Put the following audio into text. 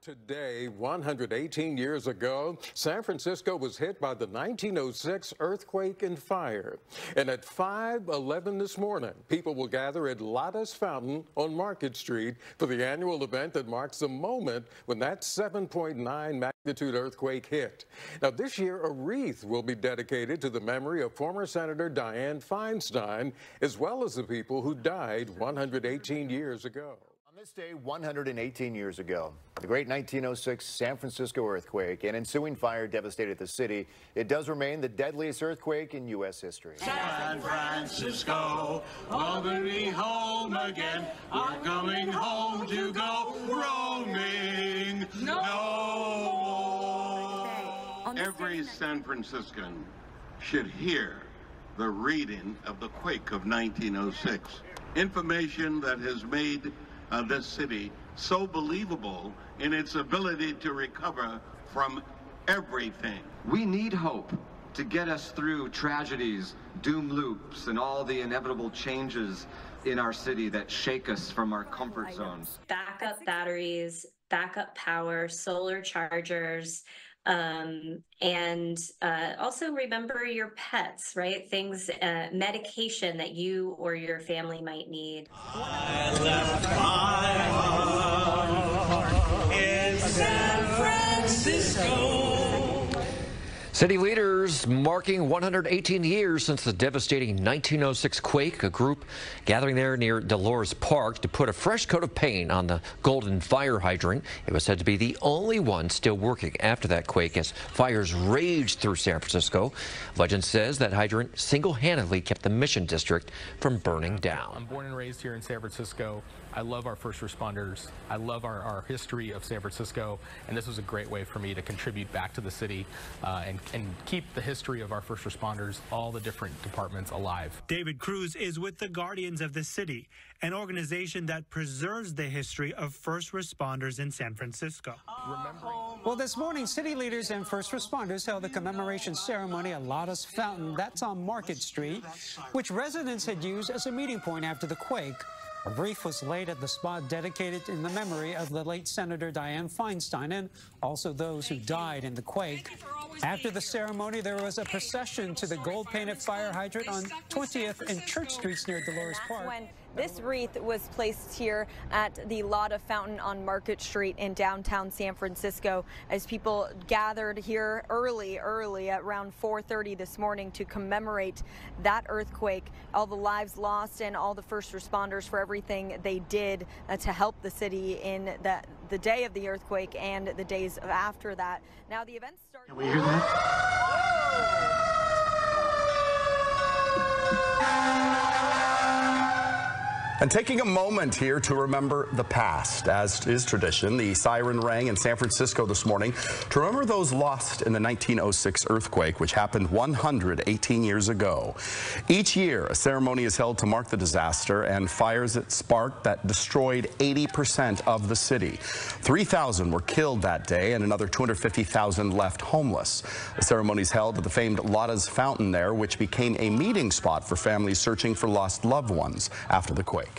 Today, 118 years ago, San Francisco was hit by the 1906 earthquake and fire. And at 5:11 this morning, people will gather at Lotta's Fountain on Market Street for the annual event that marks the moment when that 7.9 magnitude earthquake hit. Now, this year, a wreath will be dedicated to the memory of former Senator Dianne Feinstein, as well as the people who died 118 years ago. On this day, 118 years ago, the great 1906 San Francisco earthquake and ensuing fire devastated the city. It does remain the deadliest earthquake in U.S. history. San Francisco, welcome home again. I'm coming home to go roaming. No. Every San Franciscan should hear the reading of the quake of 1906. Information that has made this city so believable in its ability to recover from everything. We need hope to get us through tragedies, doom loops, and all the inevitable changes in our city that shake us from our comfort zones. Backup batteries, backup power, solar chargers, and also remember your pets, right? Things, medication that you or your family might need. I left my heart in San Francisco. City leaders marking 118 years since the devastating 1906 quake. A group gathering there near Dolores Park to put a fresh coat of paint on the golden fire hydrant. It was said to be the only one still working after that quake as fires raged through San Francisco. Legend says that hydrant single-handedly kept the Mission District from burning down. I'm born and raised here in San Francisco. I love our first responders. I love our history of San Francisco, and this was a great way for me to contribute back to the city and keep the history of our first responders, all the different departments, alive. David Cruz is with the Guardians of the City, an organization that preserves the history of first responders in San Francisco. Well, this morning, city leaders and first responders held a commemoration ceremony at Lotta's Fountain, that's on Market Street, which residents had used as a meeting point after the quake. A wreath was laid at the spot dedicated in the memory of the late Senator Dianne Feinstein and also those who died in the quake. After the ceremony, there was a procession to the gold-painted fire hydrant on 20th and Church Streets near Dolores Park. When this wreath was placed here at the Lotta Fountain on Market Street in downtown San Francisco as people gathered here early at around 4:30 this morning to commemorate that earthquake, all the lives lost and all the first responders for everything they did to help the city in the day of the earthquake and the days after that. Now the event started. Can we hear that? And taking a moment here to remember the past. As is tradition, the siren rang in San Francisco this morning to remember those lost in the 1906 earthquake, which happened 118 years ago. Each year, a ceremony is held to mark the disaster and fires it sparked that destroyed 80% of the city. 3,000 were killed that day and another 250,000 left homeless. The ceremony is held at the famed Lotta's Fountain there, which became a meeting spot for families searching for lost loved ones after the quake.